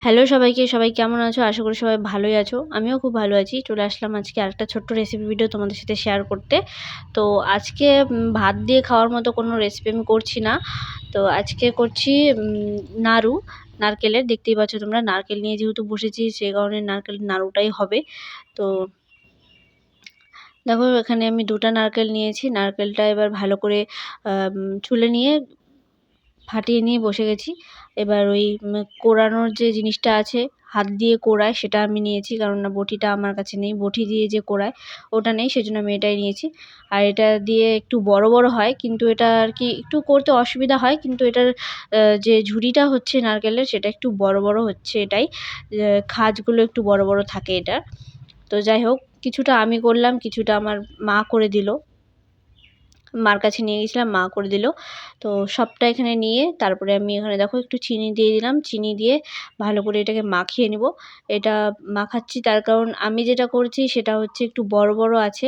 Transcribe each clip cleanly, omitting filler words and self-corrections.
Hello সবাইকে, সবাই কেমন আছো? আশা করি সবাই ভালোই আছো। আমিও খুব ভালো আছি। চলে আসলাম আজকে আরেকটা ছোট্ট রেসিপি ভিডিও তোমাদের সাথে শেয়ার করতে। তো আজকে ভাত দিয়ে খাওয়ার মতো কোনো রেসিপি আমি করছি না। তো আজকে করছি নাড়ু, নারকেলের। দেখতেই পাচ্ছ তোমরা, নারকেল নিয়ে যেহেতু বসেছি সেই কারণে নারকেলের নাড়ুটাই হবে। তো দেখো এখানে আমি ২ টা নারকেল নিয়েছি। নারকেলটা এবার ভালো করে ছুলে নিয়ে ফাটিয়ে নিয়ে বসে গেছি। এবার ওই কোড়ানোর যে জিনিসটা আছে, হাত দিয়ে কোড়ায়, সেটা আমি নিয়েছি। কারণ না বটিটা আমার কাছে নেই। বটি দিয়ে যে কোড়ায় ওটা নেই, সেজন্য আমি এটাই নিয়েছি। আর এটা দিয়ে একটু বড় বড় হয়, কিন্তু এটা আর কি একটু করতে অসুবিধা হয়। কিন্তু এটার যে ঝুড়িটা হচ্ছে নারকেলের, সেটা একটু বড় বড় হচ্ছে এটাই। খাঁজগুলো একটু বড় বড় থাকে এটার। তো যাই হোক, কিছুটা আমি করলাম, কিছুটা আমার মা করে দিল। মার কাছে নিয়ে গেছিলাম, মা করে দিল। তো সবটা এখানে নিয়ে তারপরে আমি এখানে দেখো একটু চিনি দিয়ে দিলাম। চিনি দিয়ে ভালো করে এটাকে মাখিয়ে নিব। এটা মাখাচ্ছি তার কারণ আমি যেটা করছি সেটা হচ্ছে একটু বড় বড় আছে।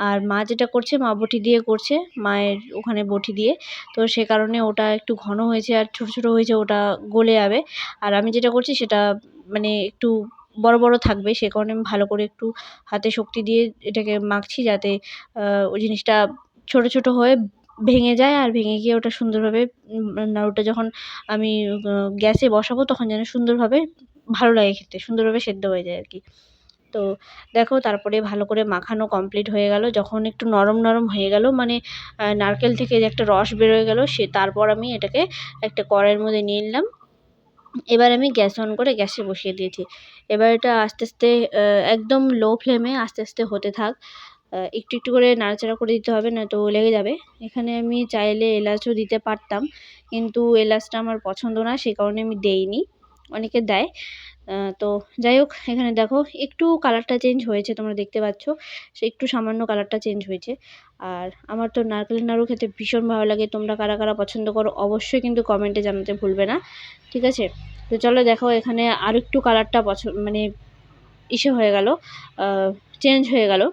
আর মা যেটা করছে, মা বটি দিয়ে করছে, মায়ের ওখানে বটি দিয়ে। তো সে কারণে ওটা একটু ঘন হয়েছে আর ছোট ছোট হয়েছে, ওটা গলে যাবে। আর আমি যেটা করছি সেটা মানে একটু বড় বড় থাকবে। সে কারণে আমি ভালো করে একটু হাতে শক্তি দিয়ে এটাকে মাখছি, যাতে ওই জিনিসটা ছোট ছোট হয়ে ভেঙে যায়। আর ভেঙে গিয়ে ওটা সুন্দরভাবে নাড়ুটা যখন আমি গ্যাসে বসাবো তখন যেন সুন্দরভাবে ভালো লাগে খেতে, সুন্দরভাবে সেদ্ধ হয়ে যায় আর কি। তো দেখো তারপরে ভালো করে মাখানো কমপ্লিট হয়ে গেল। যখন একটু নরম নরম হয়ে গেল, মানে নারকেল থেকে যে একটা রস বেরোয় গেল, তারপর আমি এটাকে একটা কড়াইয়ের মধ্যে নিয়ে নিলাম। এবার আমি গ্যাস অন করে গ্যাসে বসিয়ে দিয়েছি। এবার এটা আস্তে আস্তে একদম লো ফ্লেমে আস্তে আস্তে হতে থাক। একটু একটু করে নাড়াচাড়া করে দিতে হবে, নয়তো লেগে যাবে। এখানে আমি চাইলে এলাচও দিতে পারতাম, কিন্তু এলাচটা আমার পছন্দ না, সেই কারণে আমি দেইনি। অনেকে দেয়। তো যাই হোক, এখানে দেখো একটু কালারটা চেঞ্জ হয়েছে, তোমরা দেখতে পাচ্ছ। সে একটু সামান্য কালারটা চেঞ্জ হয়েছে। আর আমার তো নারকেলের নাড়ু খেতে ভীষণ ভালো লাগে। তোমরা কারা কারা পছন্দ করো অবশ্যই কিন্তু কমেন্টে জানাতে ভুলবে না, ঠিক আছে? তো চলো দেখো, এখানে আরেকটু কালারটা মানে হয়ে গেল, চেঞ্জ হয়ে গেল।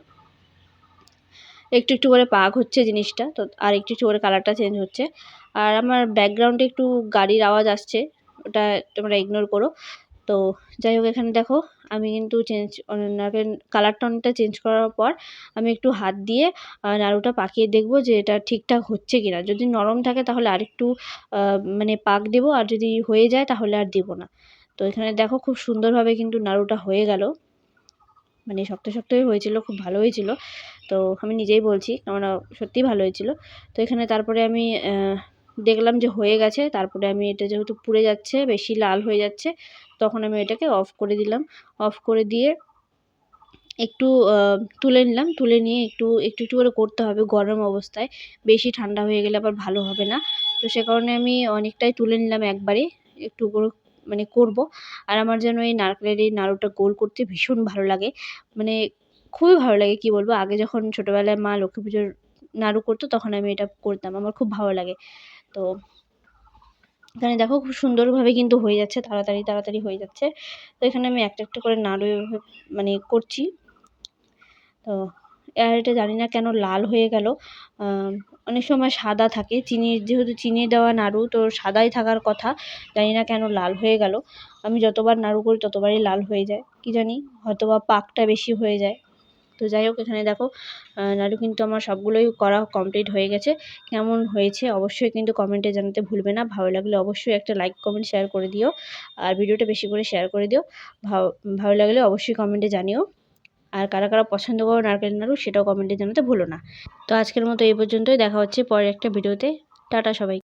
একটু একটু করে পাক হচ্ছে জিনিসটা, তো আর একটু একটু করে কালারটা চেঞ্জ হচ্ছে। আর আমার ব্যাকগ্রাউন্ডে একটু গাড়ির আওয়াজ আসছে, ওটা তোমরা ইগনোর করো। তো যাই হোক, এখানে দেখো আমি কিন্তু নারকেল কালারটা অনেকটা চেঞ্জ করার পর আমি একটু হাত দিয়ে নাড়ুটা পাকিয়ে দেখব যে এটা ঠিকঠাক হচ্ছে কিনা। যদি নরম থাকে তাহলে আরেকটু মানে পাক দেবো, আর যদি হয়ে যায় তাহলে আর দেবো না। তো এখানে দেখো খুব সুন্দরভাবে কিন্তু নাড়ুটা হয়ে গেল। মানে শক্ত শক্তই হয়েছিল, খুব ভালো হয়েছিল। তো আমি নিজেই বলছি, কেননা সত্যিই ভালো হয়েছিল। তো এখানে তারপরে আমি দেখলাম যে হয়ে গেছে। তারপরে আমি এটা যেহেতু পুড়ে যাচ্ছে, বেশি লাল হয়ে যাচ্ছে, তখন আমি এটাকে অফ করে দিলাম। অফ করে দিয়ে একটু তুলে নিলাম। তুলে নিয়ে একটু একটু একটু করে করতে হবে গরম অবস্থায়। বেশি ঠান্ডা হয়ে গেলে আবার ভালো হবে না। তো সে কারণে আমি অনেকটাই তুলে নিলাম একবারে, একটু করে মানে করব। আর আমার যেন এই নারকেলের এই নাড়ুটা গোল করতে ভীষণ ভালো লাগে। মানে খুবই ভালো লাগে, কি বলবো। আগে যখন ছোটোবেলায় মা লক্ষ্মী পুজোর নাড়ু করতো তখন আমি এটা করতাম, আমার খুব ভালো লাগে। তো এখানে দেখো খুব সুন্দরভাবে কিন্তু হয়ে যাচ্ছে, তাড়াতাড়ি তাড়াতাড়ি হয়ে যাচ্ছে। তো এখানে আমি একটা একটা করে নাড়ু এভাবে মানে করছি। তো আর এটা জানি না কেন লাল হয়ে গেল। অনেক সময় সাদা থাকে, যেহেতু চিনি দেওয়া নাড়ু, তো সাদাই থাকার কথা। জানি না কেন লাল হয়ে গেল। আমি যতবার নাড়ু করি ততবারই লাল হয়ে যায়, কি জানি, হয়তোবা পাকটা বেশি হয়ে যায়। তো যাই হোক, এখানে দেখো নাড়ু কিন্তু আমার সবগুলোই করা কমপ্লিট হয়ে গেছে। কেমন হয়েছে অবশ্যই কিন্তু কমেন্টে জানাতে ভুলবে না। ভালো লাগলে অবশ্যই একটা লাইক কমেন্ট শেয়ার করে দিও। আর ভিডিওটা বেশি করে শেয়ার করে দিও। ভালো লাগলে অবশ্যই কমেন্টে জানিও। আর কারা কারা পছন্দ করো নারকেলের নাড়ু সেটাও কমেন্টে জানাতে ভুলো না। তো আজকের মতো এই পর্যন্তই, দেখা হচ্ছে পরের একটা ভিডিওতে। টাটা সবাই।